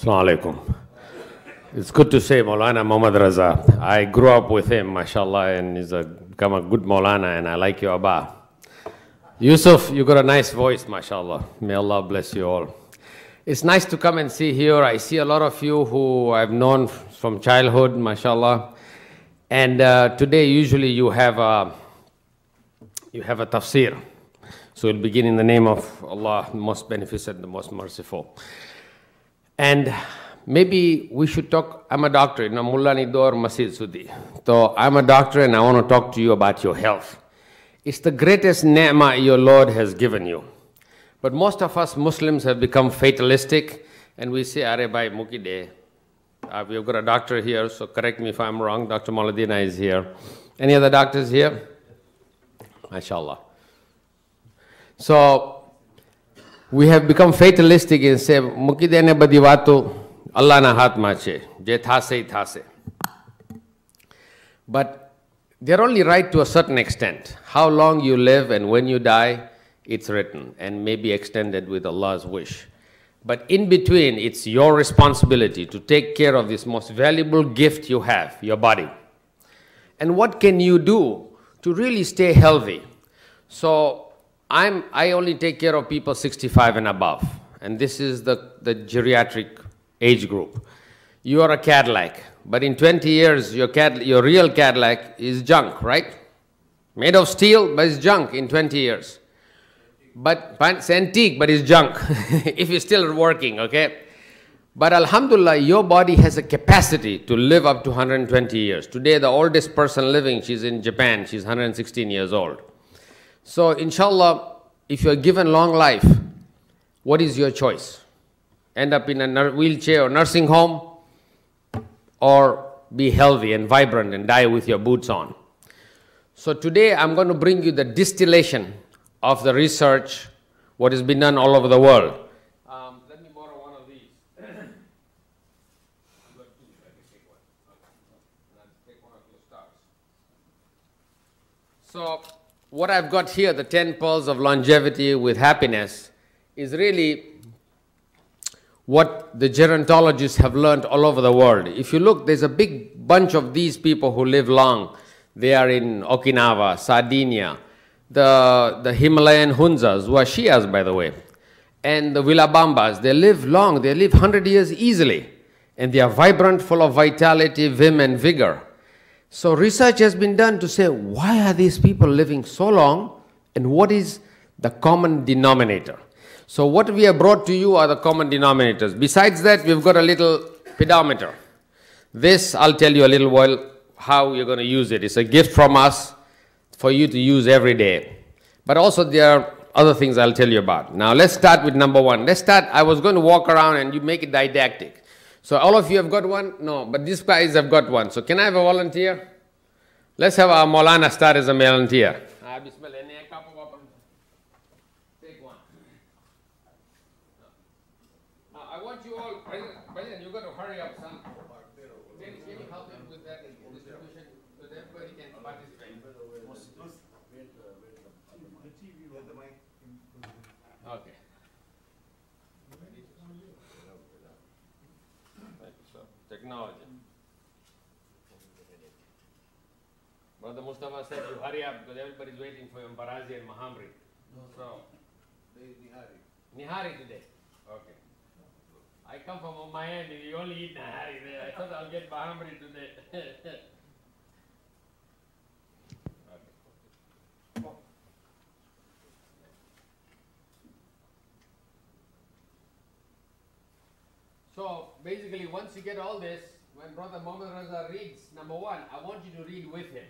Assalamu alaikum. It's good to say Maulana Muhammad Raza. I grew up with him, mashallah, and he's become a good Maulana, and I like your Abba. Yusuf, you got a nice voice, mashallah. May Allah bless you all. It's nice to come and see here. I see a lot of you who I've known from childhood, mashallah. And today, usually you have a tafsir. So we'll begin in the name of Allah, the most beneficent, the most merciful. And maybe we should talk. I'm a doctor, Mullah Nidor Masjid Sudi. So I'm a doctor and I want to talk to you about your health. It's the greatest ni'mah your Lord has given you. But most of us Muslims have become fatalistic and we say, Are bhai mukide. We've got a doctor here, so correct me if I'm wrong. Dr. Mauladina is here. Any other doctors here? MashaAllah. So we have become fatalistic and say, Mukide ne badi watu, Allah na hat mache, je thase thase. But they're only right to a certain extent. How long you live and when you die, it's written and may be extended with Allah's wish. But in between, it's your responsibility to take care of this most valuable gift you have, your body. And what can you do to really stay healthy? So I only take care of people 65 and above. And this is the geriatric age group. You are a Cadillac, but in 20 years, your real Cadillac is junk, right? Made of steel, but it's junk in 20 years. But it's antique, but it's junk, if you're still working, okay? But alhamdulillah, your body has a capacity to live up to 120 years. Today, the oldest person living, she's in Japan, she's 116 years old. So inshallah, if you're given long life, what is your choice? End up in a wheelchair or nursing home, or be healthy and vibrant and die with your boots on. So today I'm going to bring you the distillation of the research, what has been done all over the world. Let me borrow one of these. I've got two, I can take one. Okay. I'll take one of your stars. So what I've got here, the 10 pearls of longevity with happiness, is really what the gerontologists have learned all over the world. If you look, there's a big bunch of these people who live long. They are in Okinawa, Sardinia, the Himalayan Hunzas, who are Shias, by the way, and the Willabambas. They live long. They live 100 years easily. And they are vibrant, full of vitality, vim, and vigor. So research has been done to say, why are these people living so long? And what is the common denominator? So what we have brought to you are the common denominators. Besides that, we've got a little pedometer. This, I'll tell you a little while how you're going to use it. It's a gift from us for you to use every day. But also there are other things I'll tell you about. Now let's start with number one. Let's start, I was going to walk around and you make it didactic. So all of you have got one? No, but these guys have got one. So can I have a volunteer? Let's have our Maulana start as a volunteer. Take one. Now I want you all, Brilliant, you've got to hurry up, son. Can you help him with that distribution so that everybody can participate? Okay. Technology. Brother Mustafa said you hurry up because everybody's waiting for Mbarazi and Mahamri. No, so, Nihari. Nihari today? Okay. I come from Miami, you only eat Nihari there. I thought I'll get Mahamri today. Okay. So basically, once you get all this, when Brother Muhammad Raza reads, number one, I want you to read with him.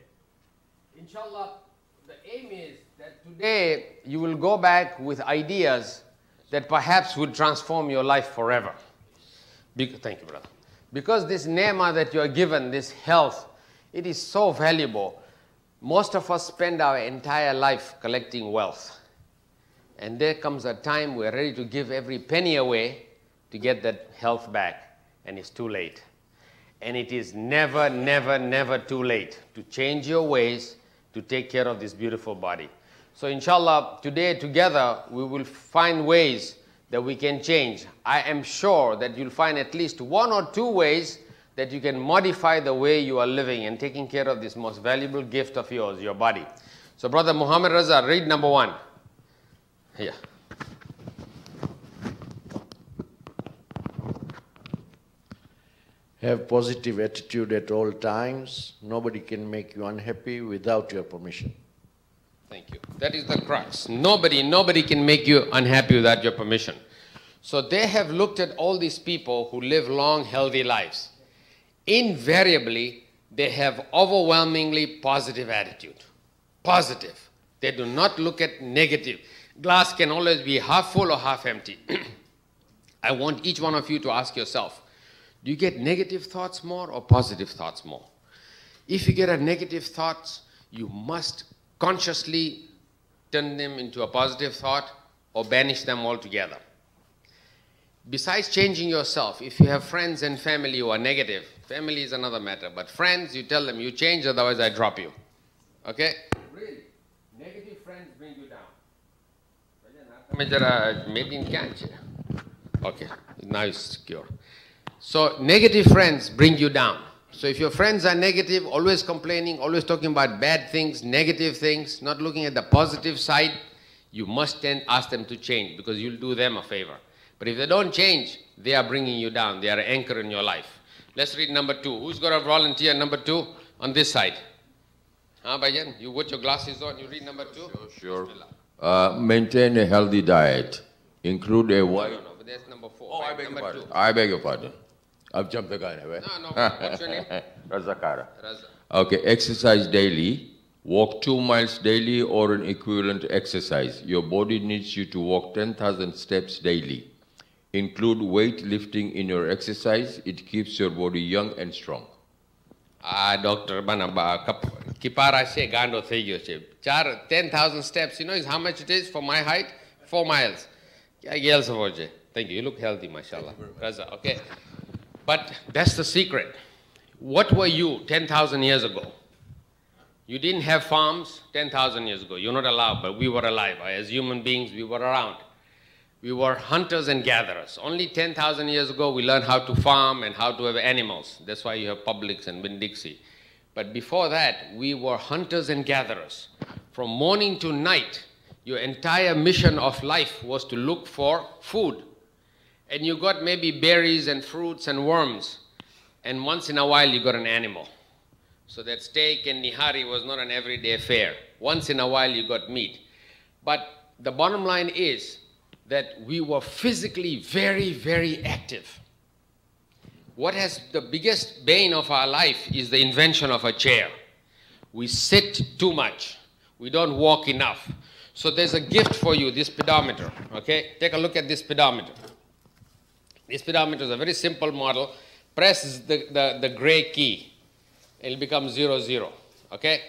Inshallah, the aim is that today you will go back with ideas that perhaps would transform your life forever. Thank you, brother. Because this ni'mah that you are given, this health, it is so valuable. Most of us spend our entire life collecting wealth. And there comes a time we're ready to give every penny away to get that health back, and it's too late. And it is never, never, never too late to change your ways to take care of this beautiful body. So inshallah, today together, we will find ways that we can change, I am sure that you'll find at least 1 or 2 ways that you can modify the way you are living and taking care of this most valuable gift of yours, your body. So Brother Muhammad Raza, read number 1. Here. Have positive attitude at all times. Nobody can make you unhappy without your permission. Thank you. That is the crux. Nobody can make you unhappy without your permission. So they have looked at all these people who live long, healthy lives. Invariably, they have overwhelmingly positive attitude. Positive. They do not look at negative. Glass can always be half full or half empty. I want each one of you to ask yourself, do you get negative thoughts more or positive thoughts more? If you get a negative thoughts, you must consciously turn them into a positive thought or banish them altogether. Besides changing yourself, if you have friends and family who are negative, family is another matter, but friends, you tell them, you change, otherwise I drop you. Okay? Really, negative friends bring you down. Okay, now it's secure. So negative friends bring you down. So if your friends are negative, always complaining, always talking about bad things, negative things, not looking at the positive side, you must then ask them to change because you'll do them a favor. But if they don't change, they are bringing you down. They are an anchor in your life. Let's read number 2. Who's going to volunteer number 2 on this side? Bhajan, you put your glasses on, you read number 2? Sure. Maintain a healthy diet. Include a wide... No, but that's number 4. Oh, right? I beg your number pardon. 2. I beg your pardon. I've jumped the gun away. No, what's your name? Razakara. Raza. Okay, exercise daily. Walk 2 miles daily or an equivalent exercise. Your body needs you to walk 10,000 steps daily. Include weight lifting in your exercise. It keeps your body young and strong. Doctor, Kipara se gando thei gyo che. 10,000 steps, you know is how much it is for my height? 4 miles. Thank you. You look healthy, mashallah. Raza, okay. But that's the secret. What were you 10,000 years ago? You didn't have farms 10,000 years ago. You're not allowed, but we were alive. As human beings, we were around. We were hunters and gatherers. Only 10,000 years ago, we learned how to farm and how to have animals. That's why you have Publix and Winn-Dixie. But before that, we were hunters and gatherers. From morning to night, your entire mission of life was to look for food. And you got maybe berries and fruits and worms. And once in a while, you got an animal. So that steak and nihari was not an everyday affair. Once in a while, you got meat. But the bottom line is that we were physically very, very active. What has the biggest bane of our life is the invention of a chair. We sit too much. We don't walk enough. So there's a gift for you, this pedometer, okay? Take a look at this pedometer. This pedometer is a very simple model. Press the gray key. It'll become 00, okay?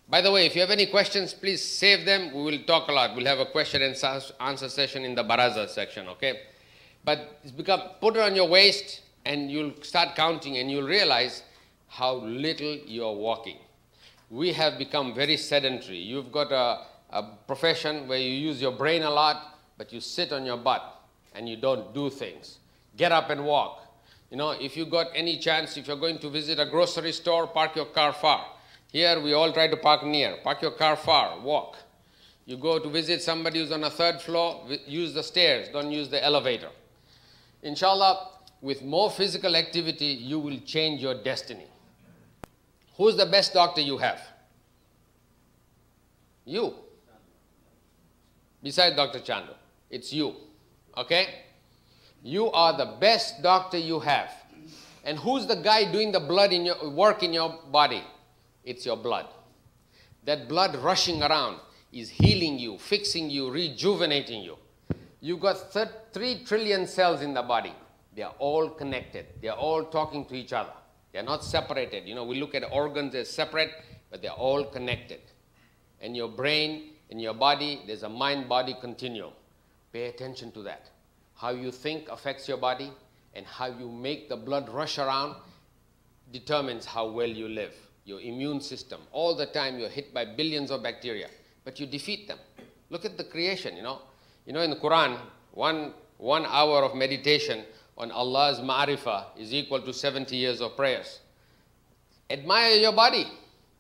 By the way, if you have any questions, please save them. We will talk a lot. We'll have a question and answer session in the Baraza section, okay? But it's put it on your waist and you'll start counting and you'll realize how little you're walking. We have become very sedentary. You've got a profession where you use your brain a lot, but you sit on your butt and you don't do things. Get up and walk. You know, if you got any chance, if you're going to visit a grocery store, park your car far. Here, we all try to park near. Park your car far, walk. You go to visit somebody who's on a 3rd floor, use the stairs, don't use the elevator. Inshallah, with more physical activity, you will change your destiny. Who's the best doctor you have? You. Besides Dr. Chandu, it's you, okay? You are the best doctor you have. And who's the guy doing the blood in your work in your body? It's your blood. That blood rushing around is healing you, fixing you, rejuvenating you. You've got 3 trillion cells in the body. They are all connected. They are all talking to each other. They are not separated. You know, we look at organs as separate, but they are all connected. And your brain and your body, there's a mind-body continuum. Pay attention to that. How you think affects your body, and how you make the blood rush around determines how well you live. Your immune system, all the time you're hit by billions of bacteria, but you defeat them. Look at the creation, you know. You know, in the Quran, one 1 hour of meditation on Allah's ma'rifah is equal to 70 years of prayers. Admire your body.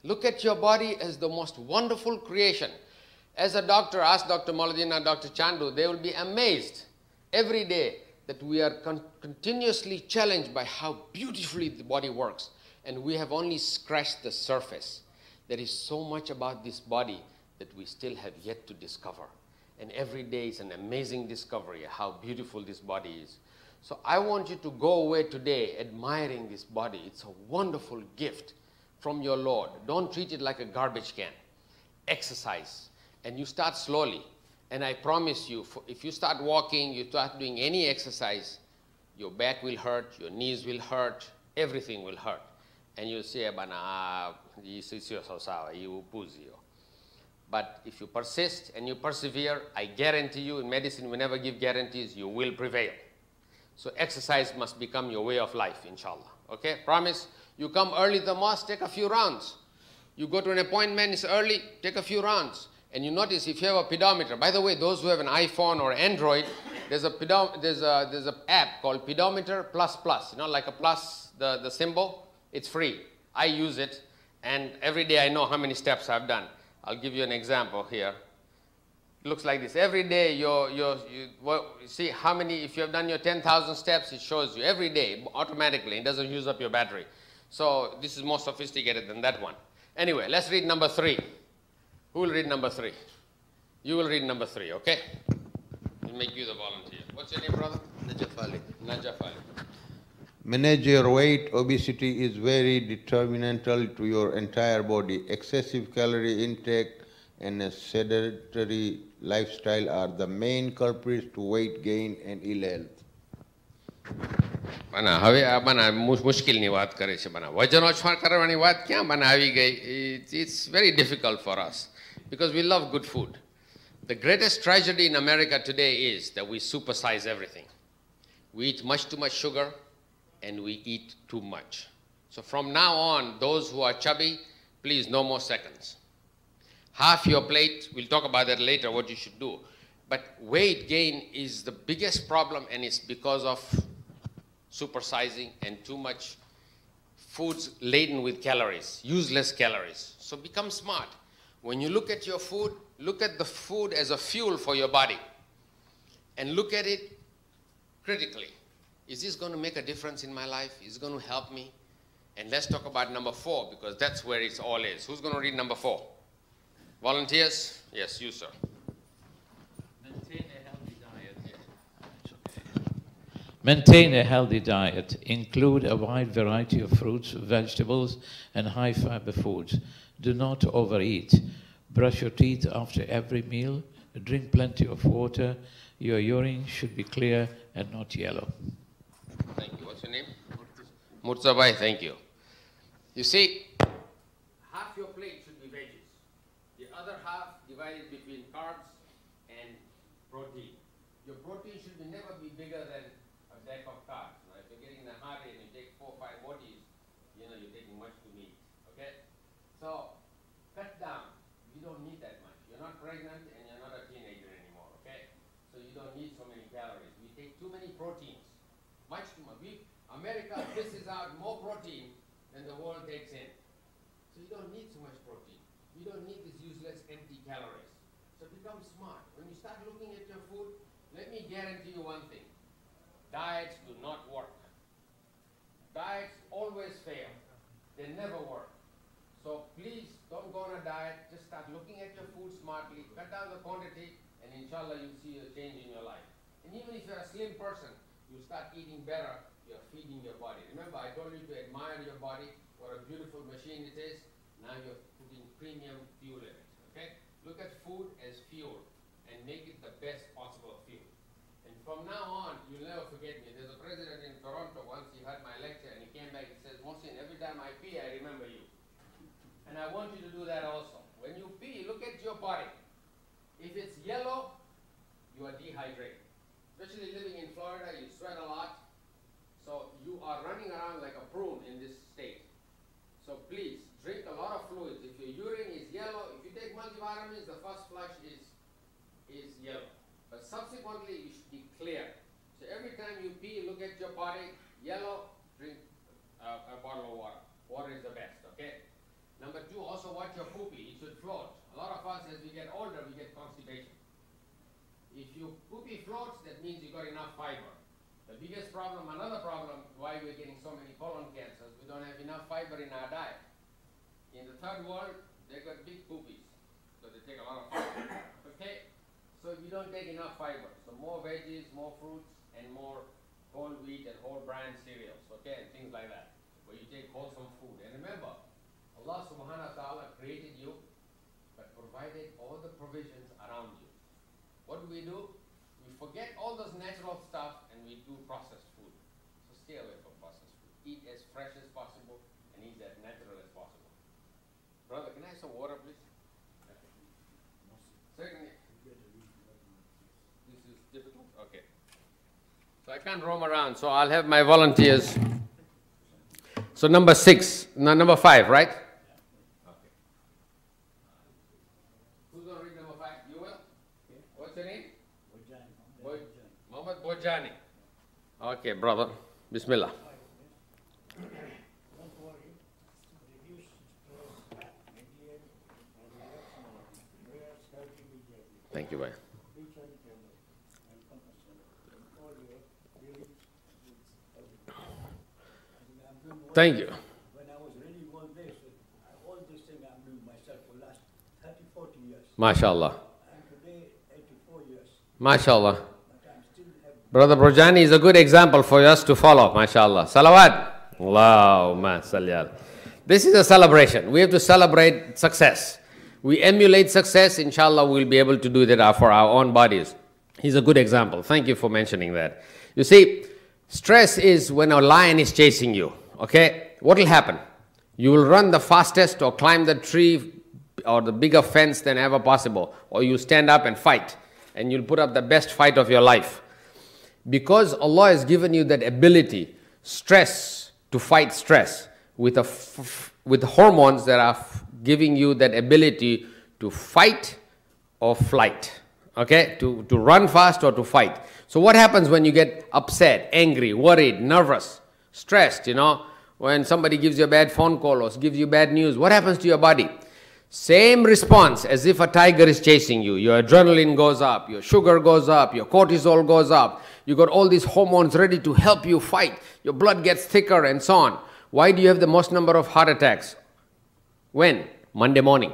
Look at your body as the most wonderful creation. As a doctor, ask Dr. Mauludin and Dr. Chandu, they will be amazed every day that we are continuously challenged by how beautifully the body works. And we have only scratched the surface. There is so much about this body that we still have yet to discover. And every day is an amazing discovery how beautiful this body is. So I want you to go away today admiring this body. It's a wonderful gift from your Lord. Don't treat it like a garbage can. Exercise. And you start slowly. And I promise you, if you start walking, you start doing any exercise, your back will hurt, your knees will hurt, everything will hurt. And you'll say, but if you persist and you persevere, I guarantee you, in medicine we never give guarantees, you will prevail. So exercise must become your way of life, inshallah. Okay, promise? You come early to the mosque, take a few rounds. You go to an appointment, it's early, take a few rounds. And you notice if you have a pedometer, by the way, those who have an iPhone or Android, there's a app called Pedometer Plus Plus, you know, like a plus, the symbol, it's free. I use it, and every day I know how many steps I've done. I'll give you an example here. It looks like this. Every day you see how many, if you have done your 10,000 steps, it shows you every day automatically. It doesn't use up your battery. So this is more sophisticated than that one. Anyway, let's read number 3. Who will read number 3? You will read number 3, okay? We'll make you the volunteer. What's your name, brother? Najaf Ali. Najaf Ali. Manage your weight. Obesity is very detrimental to your entire body. Excessive calorie intake and a sedentary lifestyle are the main culprits to weight gain and ill health. બના હવે આ બના મુશ્કેલની વાત કરે છે બના વજન ઓછા કરવાની વાત ક્યાં બના આવી ગઈ it's very difficult for us because we love good food. The greatest tragedy in America today is that we supersize everything. We eat much too much sugar and we eat too much. So from now on, those who are chubby, please no more seconds. Half your plate, we'll talk about that later, what you should do. But weight gain is the biggest problem, and it's because of supersizing and too much foods laden with calories, useless calories. So become smart. When you look at your food, look at the food as a fuel for your body. And look at it critically. Is this going to make a difference in my life? Is it going to help me? And let's talk about number 4, because that's where it all is. Who's going to read number 4? Volunteers? Yes, you, sir. Maintain a healthy diet. Maintain a healthy diet. Include a wide variety of fruits, vegetables, and high-fiber foods. Do not overeat. Brush your teeth after every meal. Drink plenty of water. Your urine should be clear and not yellow. Thank you. What's your name? Murtabai, thank you. You see, half your plate should be veggies. The other half divided between carbs and protein. Your protein should never be bigger than a deck of cards. Now, if you're getting the heart and you take 4 or 5 bodies, you know you're taking much to meat. Okay? So, cut down. You don't need that much. You're not pregnant and you're not a teenager anymore. Okay? So you don't need so many calories. We take too many proteins. Much too much. America pisses out more protein than the world takes in. So you don't need so much protein. You don't need these useless empty calories. So become smart. When you start looking at your food, let me guarantee you one thing. Diets do not work. Diets always fail. They never work. So please don't go on a diet. Just start looking at your food smartly. Cut down the quantity and inshallah you'll see a change in your life. And even if you're a slim person, you start eating better. You're feeding your body. Remember, I told you to admire your body, what a beautiful machine it is. Now you're putting premium fuel in it, okay? Look at food as fuel and make it the best possible fuel. And from now on, you'll never forget me. There's a president in Toronto, once he heard my lecture and he came back and says, Mohsin, every time I pee, I remember you. And I want you to do that also. When you pee, look at your body. If it's yellow, you are dehydrated. Especially living in Florida, you sweat a lot. So you are running around like a prune in this state. So please, drink a lot of fluids. If your urine is yellow, if you take multivitamins, the first flush is yellow. But subsequently, you should be clear. body, yellow, drink a bottle of water. Water is the best, okay? Number two, also watch your poopy. It should float. A lot of us, as we get older, we get constipation. If your poopy floats, that means you got enough fiber. The biggest problem, another problem, why we're getting so many colon cancers, we don't have enough fiber in our diet. In the third world, they got big poopies, so they take a lot of fiber. Okay? So if you don't take enough fiber, so more veggies, more fruits, and more whole wheat and whole bran cereals, okay, and things like that, where you take wholesome food. And remember, Allah subhanahu wa ta'ala created you, but provided all the provisions around you. What do? We forget all those natural stuff and we do processed food. So stay away from processed food. Eat as fresh as possible and eat as natural as possible. Brother, can I have some water, please? Secondly, this is difficult? Okay. So I can't roam around, so I'll have my volunteers. So number 5, right? Okay. Who's going to read number 5? You will? What's your name? Mohammed Bojani. Okay, brother. Bismillah. Thank you, bhai. Thank you. When I was reading all this things I'm doing myself for the last 30, 40 years. MashaAllah. And today, 84 years. MashaAllah. But I'm still Brother Brojani is a good example for us to follow. MashaAllah. Salawat. Allahumma salli ala. This is a celebration. We have to celebrate success. We emulate success. Inshallah, we'll be able to do that for our own bodies. He's a good example. Thank you for mentioning that. You see, stress is when a lion is chasing you. Okay? What will happen? You will run the fastest or climb the tree or the bigger fence than ever possible. Or you stand up and fight. And you'll put up the best fight of your life. Because Allah has given you that ability, stress, to fight stress, with hormones that are giving you that ability to fight or flight. Okay? To run fast or to fight. So what happens when you get upset, angry, worried, nervous, stressed, you know? When somebody gives you a bad phone call or gives you bad news, what happens to your body? Same response as if a tiger is chasing you. Your adrenaline goes up, your sugar goes up, your cortisol goes up. You got all these hormones ready to help you fight. Your blood gets thicker and so on. Why do you have the most number of heart attacks? When? Monday morning.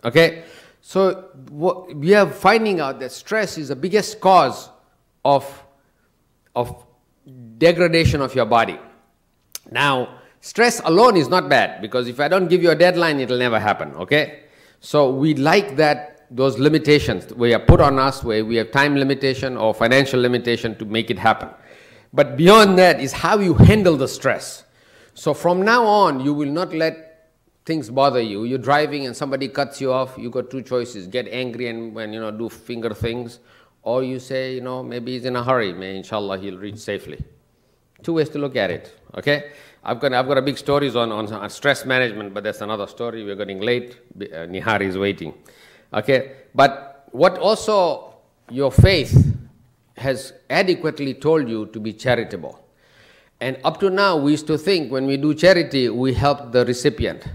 Okay? So we are finding out that stress is the biggest cause of degradation of your body. Now, stress alone is not bad, because if I don't give you a deadline, it will never happen, okay? So we like that, those limitations we are put on us, where we have time limitation or financial limitation to make it happen. But beyond that is how you handle the stress. So from now on, you will not let things bother you. You're driving and somebody cuts you off, you got two choices: get angry and do finger things, or you say, maybe he's in a hurry, may inshallah he'll reach safely. Two ways to look at it, okay? I've got a big stories on stress management, but that's another story. We're getting late. Nihari is waiting, okay? But what also your faith has adequately told you to be charitable. And up to now, we used to think when we do charity, we help the recipient.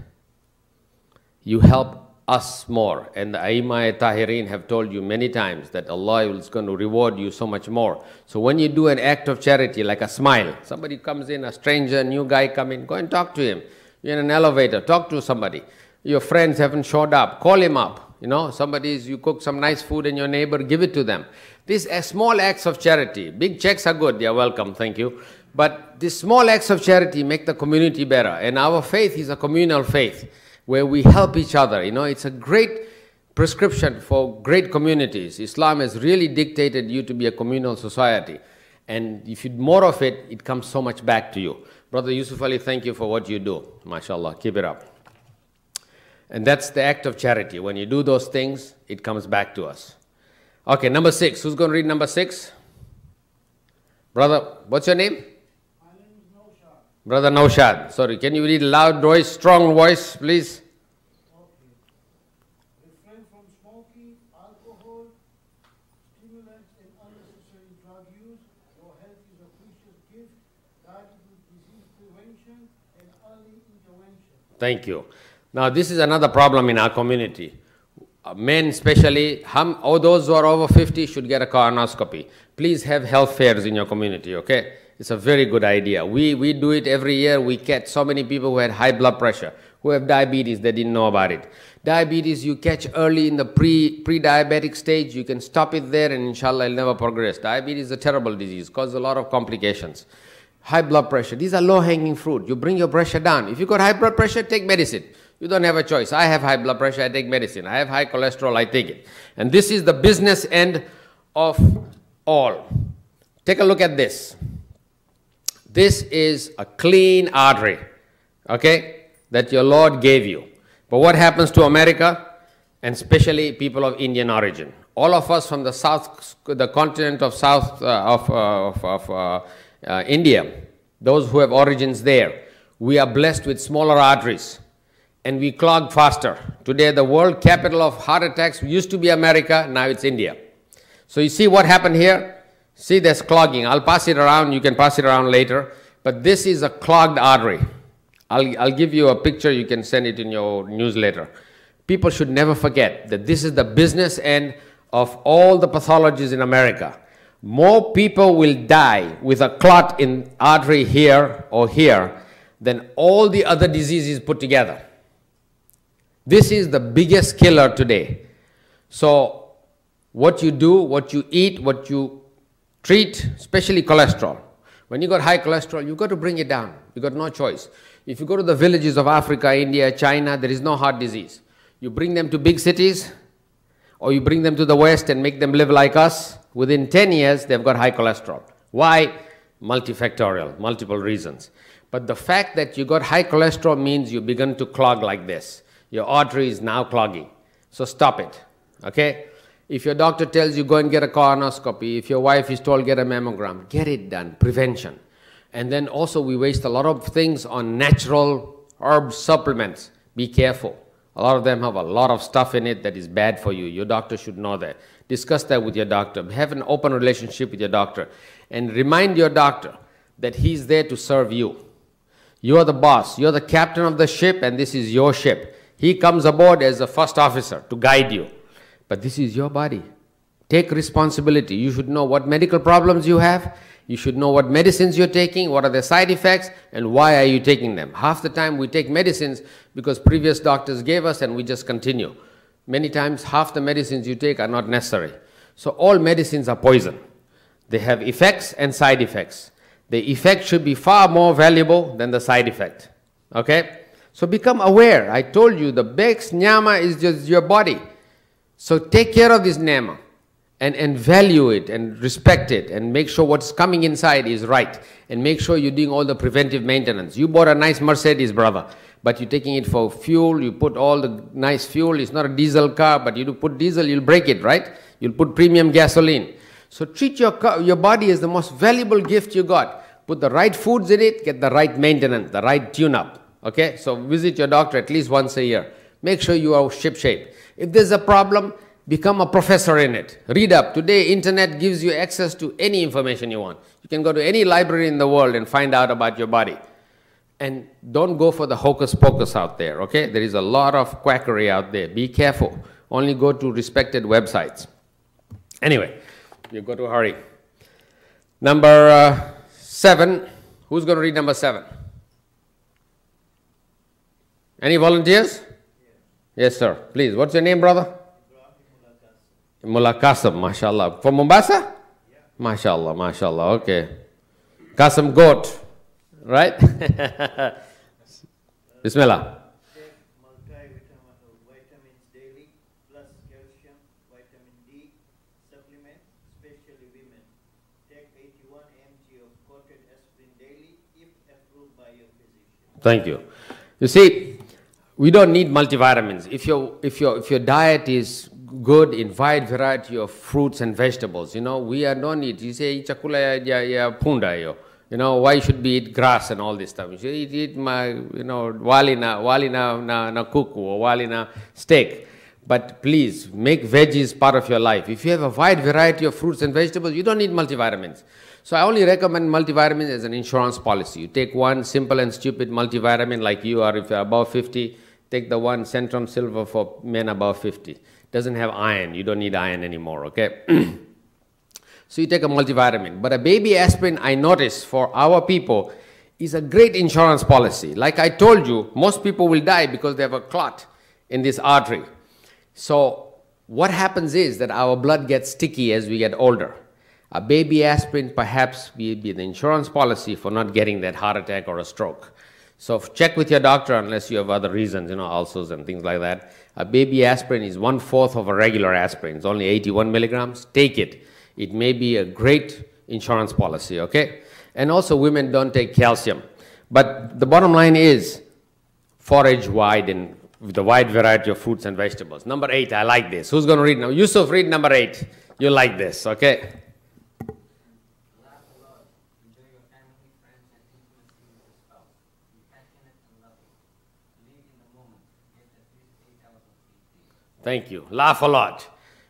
You help us more. And the Aimai Tahirin have told you many times that Allah is going to reward you so much more. So when you do an act of charity, like a smile, somebody comes in, a stranger, new guy come in, go and talk to him. You're in an elevator, talk to somebody. Your friends haven't showed up, call him up. You cook some nice food in your neighbor, give it to them. These are small acts of charity. Big checks are good, you're welcome, thank you. But these small acts of charity make the community better. And our faith is a communal faith, where we help each other. It's a great prescription for great communities. Islam has really dictated you to be a communal society. And if you do more of it, it comes so much back to you. Brother Yusuf Ali, thank you for what you do. MashaAllah, keep it up. And that's the act of charity. When you do those things, it comes back to us. Okay, number 6. Who's going to read number 6? Brother, what's your name? My name is Naushad. Brother Naushad. Sorry, can you read loud voice, strong voice, please? Okay. Refrain from smoking, alcohol, stimulants, and unnecessary drug use. Your health is a precious gift disease prevention and early intervention. Thank you. Now, this is another problem in our community. Men especially, all those who are over 50 should get a colonoscopy. Please have health fairs in your community, okay? It's a very good idea. We do it every year. We catch so many people who had high blood pressure, who have diabetes, they didn't know about it. Diabetes you catch early in the pre-diabetic stage. You can stop it there and inshallah it'll never progress. Diabetes is a terrible disease, causes a lot of complications. High blood pressure, these are low-hanging fruit. You bring your pressure down. If you got high blood pressure, take medicine. You don't have a choice. I have high blood pressure, I take medicine. I have high cholesterol, I take it. And this is the business end of all. Take a look at this. This is a clean artery, okay, that your Lord gave you. But what happens to America, and especially people of Indian origin? All of us from the south, the continent of south India, those who have origins there, we are blessed with smaller arteries and we clog faster. Today the world capital of heart attacks used to be America, now it's India. So you see what happened here? See, there's clogging. I'll pass it around, you can pass it around later, but this is a clogged artery. I'll give you a picture, you can send it in your newsletter. People should never forget that this is the business end of all the pathologies in America. More people will die with a clot in artery here or here than all the other diseases put together. This is the biggest killer today. So what you do, what you eat, what you treat, especially cholesterol. When you got high cholesterol, you got to bring it down. You got no choice. If you go to the villages of Africa, India, China, there is no heart disease. You bring them to big cities, or you bring them to the West and make them live like us, within 10 years, they've got high cholesterol. Why? Multifactorial, multiple reasons. But the fact that you got high cholesterol means you begin to clog like this. Your artery is now clogging. So stop it, okay? If your doctor tells you go and get a colonoscopy, if your wife is told get a mammogram, get it done, prevention. And then also we waste a lot of things on natural herb supplements. Be careful. A lot of them have a lot of stuff in it that is bad for you. Your doctor should know that. Discuss that with your doctor. Have an open relationship with your doctor. And remind your doctor that he's there to serve you. You're the boss. You're the captain of the ship and this is your ship. He comes aboard as a first officer to guide you. But this is your body. Take responsibility. You should know what medical problems you have. You should know what medicines you're taking, what are the side effects, and why are you taking them. Half the time we take medicines because previous doctors gave us and we just continue. Many times half the medicines you take are not necessary. So all medicines are poison. They have effects and side effects. The effect should be far more valuable than the side effect. Okay? So become aware. I told you the best nyama is just your body. So take care of this nyama. And value it and respect it and make sure what's coming inside is right and make sure you're doing all the preventive maintenance. You bought a nice Mercedes, brother, but you're taking it for fuel, you put all the nice fuel, it's not a diesel car, but you do put diesel, you'll break it, right? You'll put premium gasoline. So treat your body as the most valuable gift you got. Put the right foods in it, get the right maintenance, the right tune-up, okay? So visit your doctor at least once a year. Make sure you are ship-shape. If there's a problem, become a professor in it. Read up. Today, internet gives you access to any information you want. You can go to any library in the world and find out about your body. And don't go for the hocus pocus out there, okay? There is a lot of quackery out there. Be careful. Only go to respected websites. Anyway, you've got to hurry. Number 7. Who's going to read number 7? Any volunteers? Yes, sir. Please. What's your name, brother? Mullah Qasim, mashallah. From Mombasa? Yeah. Mashallah, mashallah, okay. Qasim goat, right? Bismillah. Take multivitamins daily, plus calcium, vitamin D, supplement, especially women. Take 81 mg of coated aspirin daily, if approved by your physician. Thank you. You see, we don't need multivitamins. If your diet is good in wide variety of fruits and vegetables, you know, we don't need, you say, chakula ya punda yo. You know, why should we eat grass and all this stuff? You should eat my, you know, wali na kuku or wali na steak. But please, make veggies part of your life. If you have a wide variety of fruits and vegetables, you don't need multivitamins. So I only recommend multivitamin as an insurance policy. You take one simple and stupid multivitamin like you are, if you're above 50, take the one Centrum Silver for men above 50. Doesn't have iron. You don't need iron anymore, okay? So you take a multivitamin. But a baby aspirin, I notice, for our people, is a great insurance policy. Like I told you, most people will die because they have a clot in this artery. So what happens is that our blood gets sticky as we get older. A baby aspirin perhaps will be the insurance policy for not getting that heart attack or a stroke. So check with your doctor unless you have other reasons, ulcers and things like that. A baby aspirin is 1/4 of a regular aspirin. It's only 81 milligrams. Take it. It may be a great insurance policy, okay? And also women don't take calcium. But the bottom line is forage wide and with a wide variety of fruits and vegetables. Number 8, I like this. Who's going to read now? Yusuf, read number 8. You like this, okay? Thank you. Laugh a lot.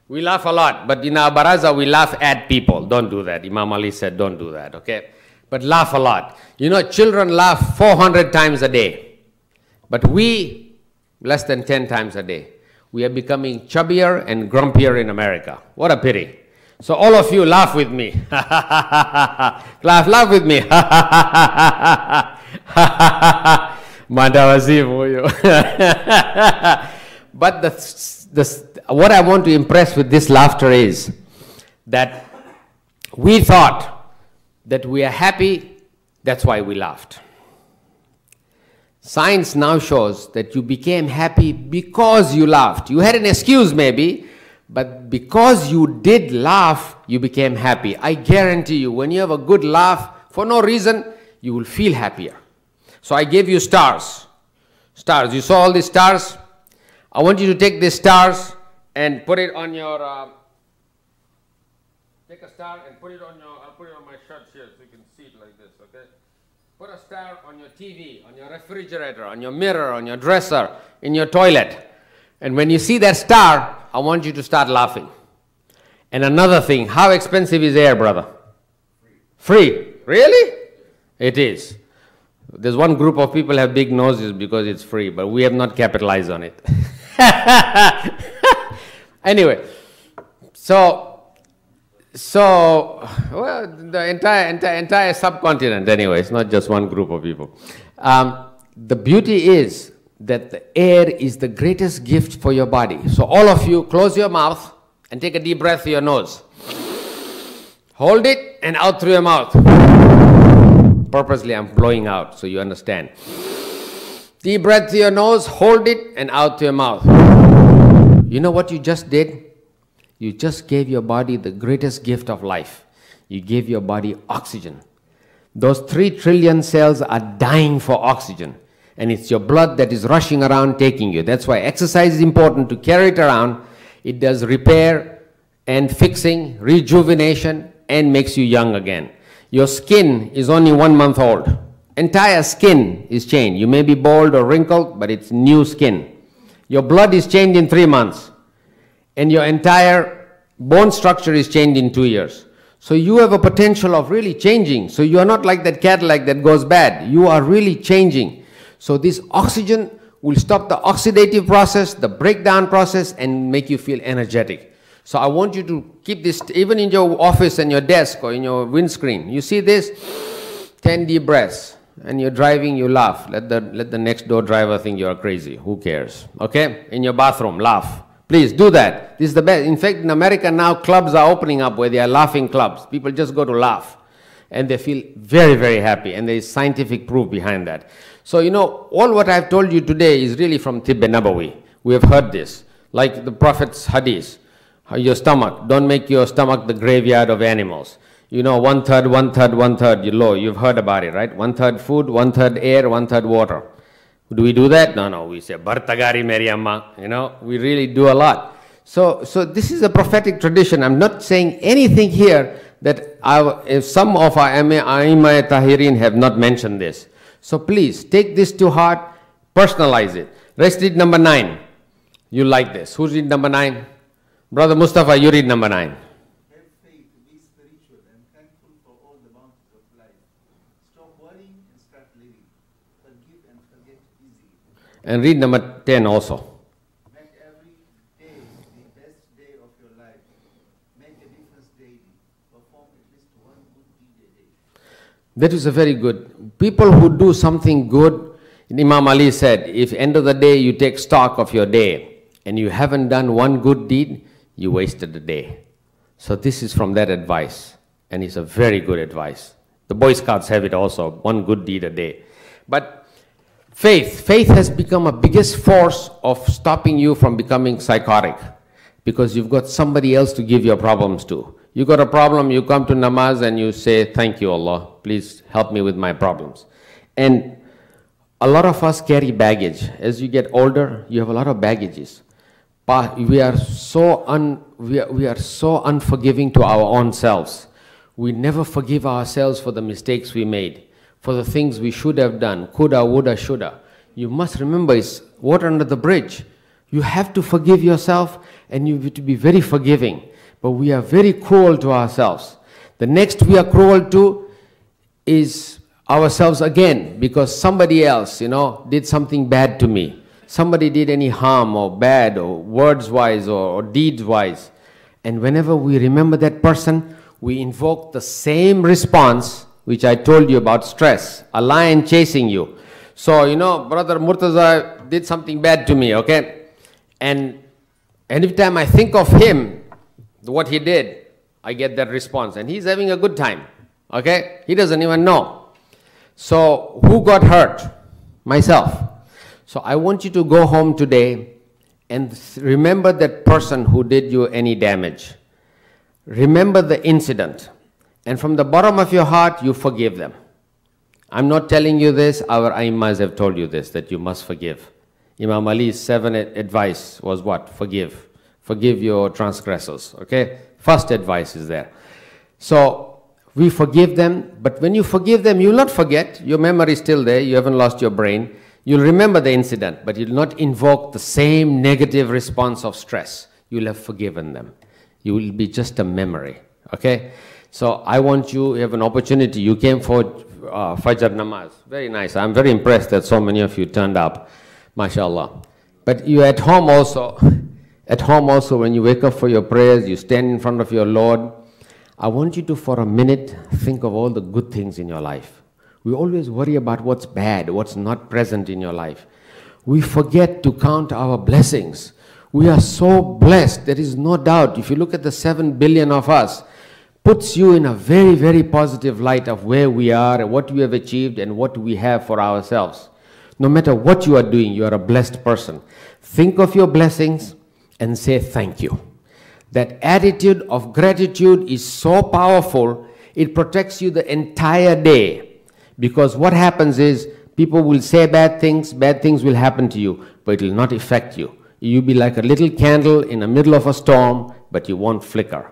We laugh a lot, but in our baraza, we laugh at people. Don't do that. Imam Ali said, don't do that, okay? But laugh a lot. Children laugh 400 times a day, but we, less than 10 times a day. We are becoming chubbier and grumpier in America. What a pity. So all of you laugh with me. laugh with me. But what I want to impress with this laughter is that we thought that we are happy, that's why we laughed. Science now shows that you became happy because you laughed. You had an excuse maybe, but because you did laugh, you became happy. I guarantee you, when you have a good laugh, for no reason, you will feel happier. So I gave you stars. Stars. You saw all these stars? I want you to take these stars and put it on your, take a star and put it on your, I'll put it on my shirt here so you can see it like this, okay? Put a star on your TV, on your refrigerator, on your mirror, on your dresser, in your toilet. And when you see that star, I want you to start laughing. And another thing, how expensive is air, brother? Free. Really? It is. There's one group of people have big noses because it's free, but we have not capitalized on it. Anyway, so well, the entire subcontinent anyway, it's not just one group of people. The beauty is that the air is the greatest gift for your body. So all of you, close your mouth and take a deep breath through your nose. Hold it and out through your mouth. Purposely I'm blowing out so you understand. Deep breath through your nose, hold it and out through your mouth. You know what you just did? You just gave your body the greatest gift of life. You gave your body oxygen. Those 3 trillion cells are dying for oxygen. And it's your blood that is rushing around taking you. That's why exercise is important, to carry it around. It does repair and fixing, rejuvenation, and makes you young again. Your skin is only 1 month old. Entire skin is changed. You may be bald or wrinkled, but it's new skin. Your blood is changed in 3 months. And your entire bone structure is changed in 2 years. So you have a potential of really changing. So you are not like that Cadillac that goes bad. You are really changing. So this oxygen will stop the oxidative process, the breakdown process, and make you feel energetic. So I want you to keep this, even in your office and your desk or in your windscreen. You see this? 10 deep breaths. And you're driving, you laugh. Let the next door driver think you're crazy. Who cares? Okay? In your bathroom, laugh. Please do that. This is the best. In fact, in America now, clubs are opening up where they are laughing clubs. People just go to laugh. And they feel very, very happy. And there is scientific proof behind that. So, all what I've told you today is really from Tibb Nabawi. We have heard this. Like the Prophet's hadith. Your stomach. Don't make your stomach the graveyard of animals. 1/3, 1/3, 1/3. You've heard about it, right? 1/3 food, 1/3 air, 1/3 water. Do we do that? No. We say, Bartagari Meri Amma. We really do a lot. So this is a prophetic tradition. I'm not saying anything here that if some of our Aimma Tahirin have not mentioned this. So please, take this to heart, personalize it. Let's read number 9. You like this. Who's read number 9? Brother Mustafa, you read number 9. Have faith, be spiritual, and thankful for all the And read number 10 also. Make every day the best day of your life. Make a difference daily. Perform at least one good deed a day. That is a very good. People who do something good, Imam Ali said, if end of the day you take stock of your day and you haven't done one good deed, you wasted the day. So this is from that advice, and it's a very good advice. The Boy Scouts have it also, one good deed a day. But faith has become a biggest force of stopping you from becoming psychotic, because you've got somebody else to give your problems to. You got a problem, you come to namaz and you say, thank you Allah, please help me with my problems. And a lot of us carry baggage. As you get older, you have a lot of baggages. But we are so unforgiving to our own selves. We never forgive ourselves for the mistakes we made, for the things we should have done, coulda, woulda, shoulda. You must remember, it's water under the bridge. You have to forgive yourself, and you have to be very forgiving. But we are very cruel to ourselves. The next we are cruel to is ourselves again, because somebody else, did something bad to me. Somebody did any harm or bad, or words-wise or deeds-wise. And whenever we remember that person, we invoke the same response which I told you about stress, a lion chasing you. So, Brother Murtaza did something bad to me, okay? And every time I think of him, what he did, I get that response. And he's having a good time, okay? He doesn't even know. So, who got hurt? Myself. So, I want you to go home today and remember that person who did you any damage. Remember the incident. And from the bottom of your heart, you forgive them. I'm not telling you this, our Aimmas have told you this, that you must forgive. Imam Ali's 7 advice was what? Forgive. Forgive your transgressors, okay? First advice is there. So, we forgive them, but when you forgive them, you'll not forget. Your memory is still there, you haven't lost your brain. You'll remember the incident, but you'll not invoke the same negative response of stress. You'll have forgiven them. You will be just a memory, okay? So I want you have an opportunity. You came for Fajr Namaz. Very nice. I'm very impressed that so many of you turned up, mashallah. But you at home also, when you wake up for your prayers, you stand in front of your Lord. I want you to, for a minute, think of all the good things in your life. We always worry about what's bad, what's not present in your life. We forget to count our blessings. We are so blessed, there is no doubt. If you look at the 7 billion of us, puts you in a very, very positive light of where we are, and what we have achieved, and what we have for ourselves. No matter what you are doing, you are a blessed person. Think of your blessings and say thank you. That attitude of gratitude is so powerful, it protects you the entire day. Because what happens is, people will say bad things will happen to you, but it will not affect you. You'll be like a little candle in the middle of a storm, but you won't flicker.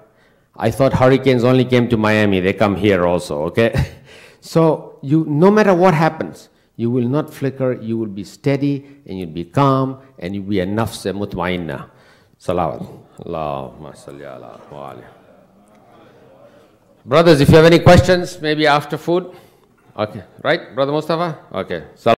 I thought hurricanes only came to Miami, they come here also, okay? So, no matter what happens, you will not flicker, you will be steady, and you'll be calm, and you'll be a nafs mutmainna. Salawat. Allahumma salli ala wa ali. Brothers, if you have any questions, maybe after food. Okay, right, Brother Mustafa? Okay.